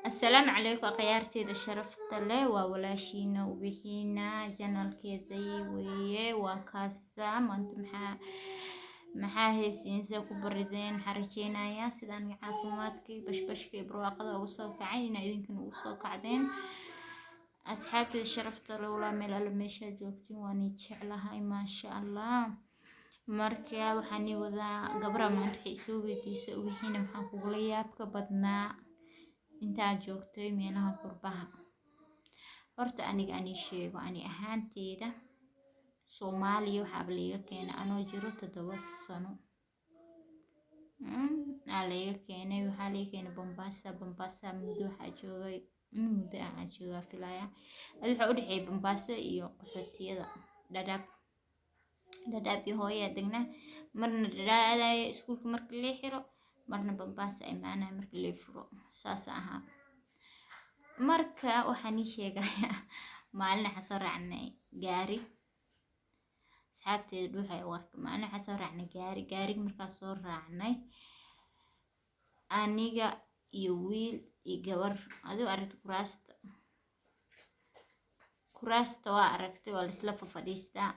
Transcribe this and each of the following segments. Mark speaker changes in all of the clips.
Speaker 1: السلام عليكم أخيارتي شرفت له وولاشينا وبحينا جنال كذي ويه وكاسة ما أنت maxaa haysiinsa ku barideen xarijeynaya sidaan caafimaadkii bashbashkii barwaaqada ugu soo kacay ina idinkan ugu soo kacdeen asxaabtida sharafta leh wala meel alla meesha joogtiin waan jeclahay maasha Allah markaa waxaan wadaa gabra maanta waxay soo weydiisay wixina maxaa kugula yaabka badnaa inta joogtay meelaha qurbaha horta aniga ani sheego ani ahaanteeda Soomaaliya waxa laga keenay anoo jiro 7 sano laga keenay waxa laga keenay Bombasa muddo waxa joogay muddo aan joogaa filaya waxa u dhaxay Bombasa iyo qaxootiyada Dadaab iyo hooyo degna marna Dadaab iskuulka markii la xiro marna Bombasa imaanay markii la furo saas aha marka waxaan sheegayaa maalin xasoo raacnay gaari asxaabteedu waxay warka maalin xasoo raacnay gaari markaas soo raacnay aniga iyo wiil iyo gabar adoo aragti kuraasta waa aragtay waa isla fadhiistaa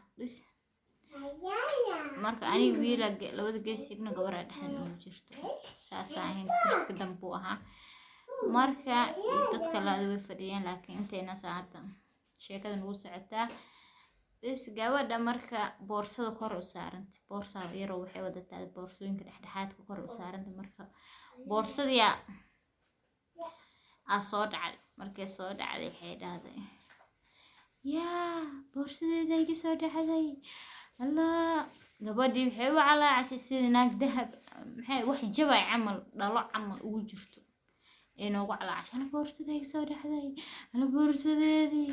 Speaker 1: marka aniga wiil labada gees xigna gabar dhexda ugu jirto saas ahayn kursiga dambu ahaa marka dadka la way fadhiyeen laakiin inteena saacada sheekada ugu socotaa is gabadha marka boorsada kor u saarantay boorsada yar waxay wadataa boorsooyinka dhexdhexaadka kor u saarantay marka boorsadii soo dhacay markay soo dhacday waxay dhahday yaa boorsadeeda iga soo dhacday Allah gabadhii waxay u calaacay sidii naag dahab maxay wax jabay camal dhalo camal ugu jirto inuu calaacay boorsadeeda iga soo dhacday ana boorsadeedii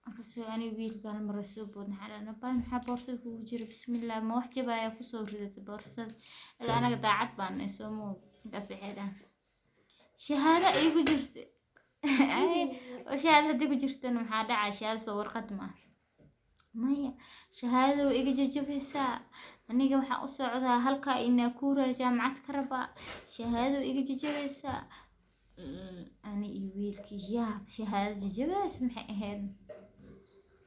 Speaker 1: akasoo ani wiilkan marasoo boodna xarana baan maxaa boorsada kugu jira bismillaah ma wax jabaya ku soo ridatay boorsada ilaa anaga daacad baan soo moog gasaxeedan shahaada igu jirtay shahaada hadii ku jirtana maxaa dhacay shahaada soo warqad ma maya shahaado iga jajabaysa aniga waxa u socdaa halka inaa ku jaamacad ka raba shahaado iga jajabaysa ani iyo wiilkii yaa shahaado jajabays maxay ahayd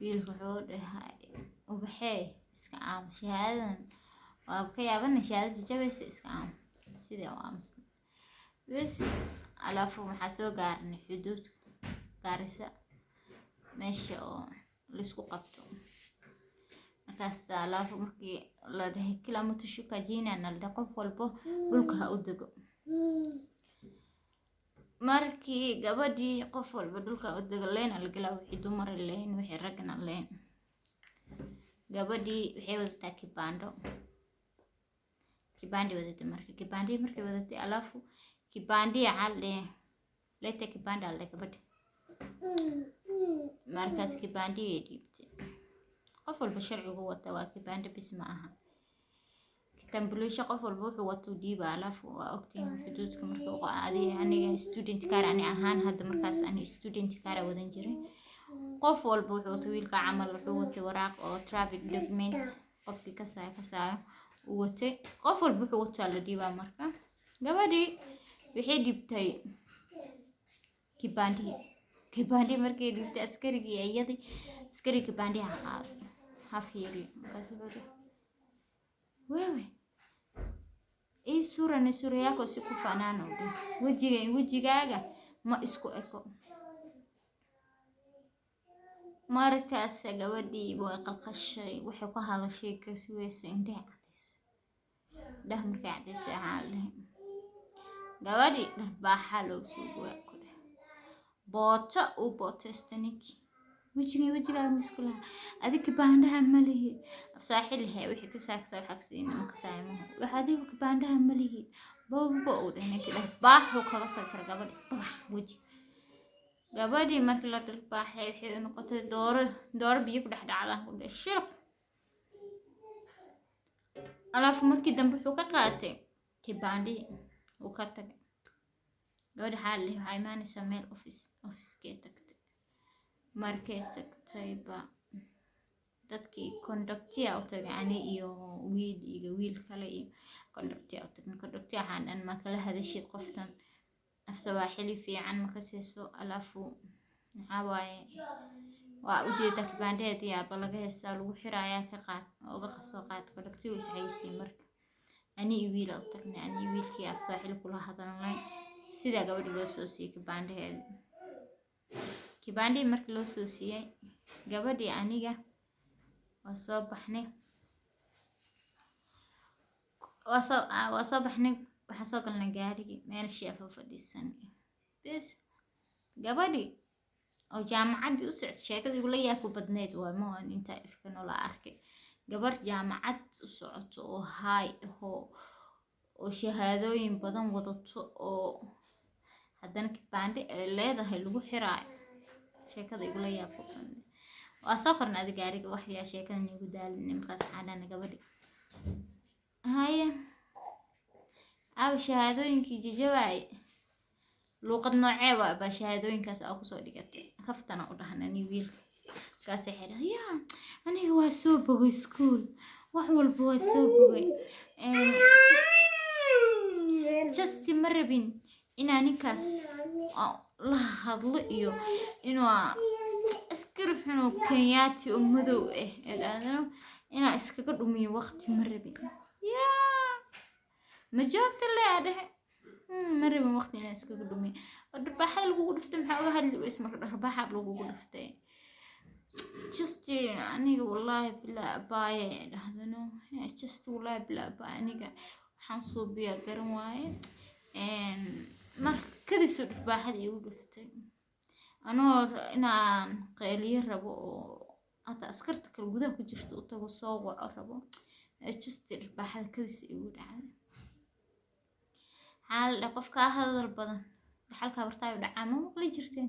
Speaker 1: wiilku wuxuu dhahay ubaxay iska aam shahaadadan waa ka yaaban shahaado jajabaysa iska aam sidii oo aamusay bas alaafu waxa soo gaarnay xuduud gaarisa meesha oo la isku qabto markaas alaafu markii la dhahay kilomitir shuka jiinana la qof walbo dhulka ha u dego markii gabadhii qof walba dhulka u dego leen la galaa wixii dumar leen wixii ragna leen gabadhii waxay wadataa kibandi wadatay markii wadatay alaafu kibandi xalle leeta kibanda la gabadh markaas kibandi dhibtay qof walba sharcigu wata waa kibanda bis ma aha tambulisha qof walba wuxuu wato diiba alaafu waa ogtiin xuduudka markii uu adiga aniga student car ani ahaan hadda markaas ani student car wadan jiray qof walba wuxuu wato wiilka camal wuxuu wato waraaq oo traffic documents qofkii ka saayo uu watay qof walba wuxuu wato la diiba marka gabadhii waxay dhibtay kibandi markii dhibtay askarigii ayadii askariga kibandi ha fiiri wewe sura yako si ku fanaano wajigaaga ma isku eko markaas gabadhii way qalqashay waxay ku hadashay kasweysay indhaha cadays markay cadays ahaan gabadhii dharbaaxa loo soo gooyay boota u bootestaniki wajigaaga miskula adig baandaha malihi saaxil hay wixii ka saaksa waxa ka siinay ma ka saaymo waxa adig baandaha malihi boobo oo dhanay dharbaaxo kaga soo jar gabadhii markii la dharbaaxay waxay noqotay door biyo ku dhaxdhacda u dhashay alaafu markii dambe wuxuu ka qaatay kibandi uu ka tagay gabadha xaal waxay imaanaysaa meel office tagtay markay tagtay ba dadkii conductor u tagay ani iyo wiil kale iyo conductor u tagay conductor waxaan ma kala hadashid qoftan afsawaaxili fiican ma kasayso alaafu maxaa waaye waa ujeeda kibaandeed yaaba laga heystaa lagu xirayaa ka qaad uga qasoo qaad kodhagtii is haysiin marka ani wiila u tagnay ani wiilkii afsawaaxili kula hadalnay sida gabadha loo soo siiyay kibaandeed kibaandii markii loo soo siiyay gabadhii aniga waa soo baxnay waxaan soo galnay gaarigii meel sheefa fadhiisan bes gabadhii oo jaamacaddii u socod sheekadii ula yaabku badneyd waa ma aan intaa ifka noola arkay gabar jaamacad u socoto oo haay oo shahaadooyin badan wadato oo haddana kibaande ay leedahay lagu xiraayo sheekada igula yaabku badneyd waa soo korna adi gaariga waxyaa sheekada nigu daalinay markaas xaadhana gabadhi haye aaw shahaadooyinkii jajabaay luuqad noocee baa shahaadooyinkaas aa kusoo dhigatay kaftana u dhahna ni wiilka markaasay xidhan yaa aniga waa soo bogay iskuul wax walba waa soo bogay justi ma rabin inaa ninkaas la hadlo iyo inuu askari xunoo kenyaati oo madow dhahdo inaa iskaga dhumiyo waqti ma rabin yaa ma joogta le adhehe ma rabin waqti inaa iskaga dhumiyo dharbaaxada lagugu dhiftay maxaa uga hadli weys marka dharbaaxaad lagugu dhiftay justi aniga wallaahi bilaa abaaye dhahdano justi wallaahi bilaa abaaye aniga waxaan soo biyaa garan waaye marka kadiisoo dharbaaxada igu dhiftay anoo inaan qayliyo rabo oo hata askarta kale gudaha ku jirta u tago soo waco rabo justi dharbaaxada kadiisa igu dhacday xaalada qofka hadal badan dhaxalka bartaayo dhacaa ma maqli jirteen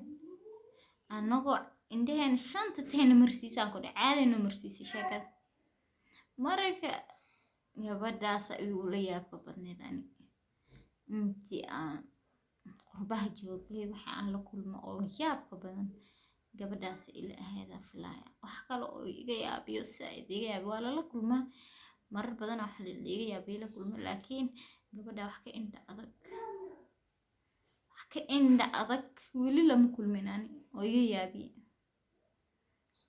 Speaker 1: anagoo indhaheen shanta tahayna marsiisaan ku dhacaadayno marsiisay sheekada marka gabadhaas igu la yaabka badneed ani intii aan qurbaha joogay waxa aan la kulmo oo yaabka badan gabadhaas ila aheeda filaaya wax kale oo iga yaabiyo saaid iga yaabi waa la kulmaa marar badan wax iga yaabiyo la kulmo laakiin gabadha wax ka indha adag weli lama kulmin ani oo iga yaabiye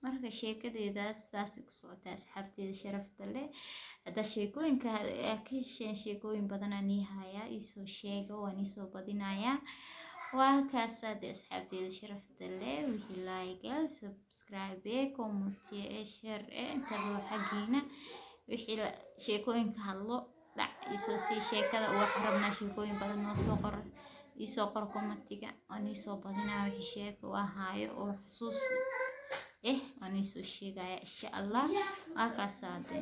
Speaker 1: marka sheekadeedaas saas ku socotaa asxaabteeda sharafta leh hadda sheekooyinka ka hesheen sheekooyin badan aan hayaa isoo sheega waan isoo badinayaa waa kaasaade asxaabteeda sharafta leh wixii like subscribe comment share intaba xagiina wixii sheekooyinka hadlo dhac isoo sii sheekada waxa rabnaa sheekooyin badan noo soo qor isoo qor commentiga aan isoo badinaa wixii sheeko waa haayo oo xasuus waan isoo sheegaya insha Allah waa kaasaade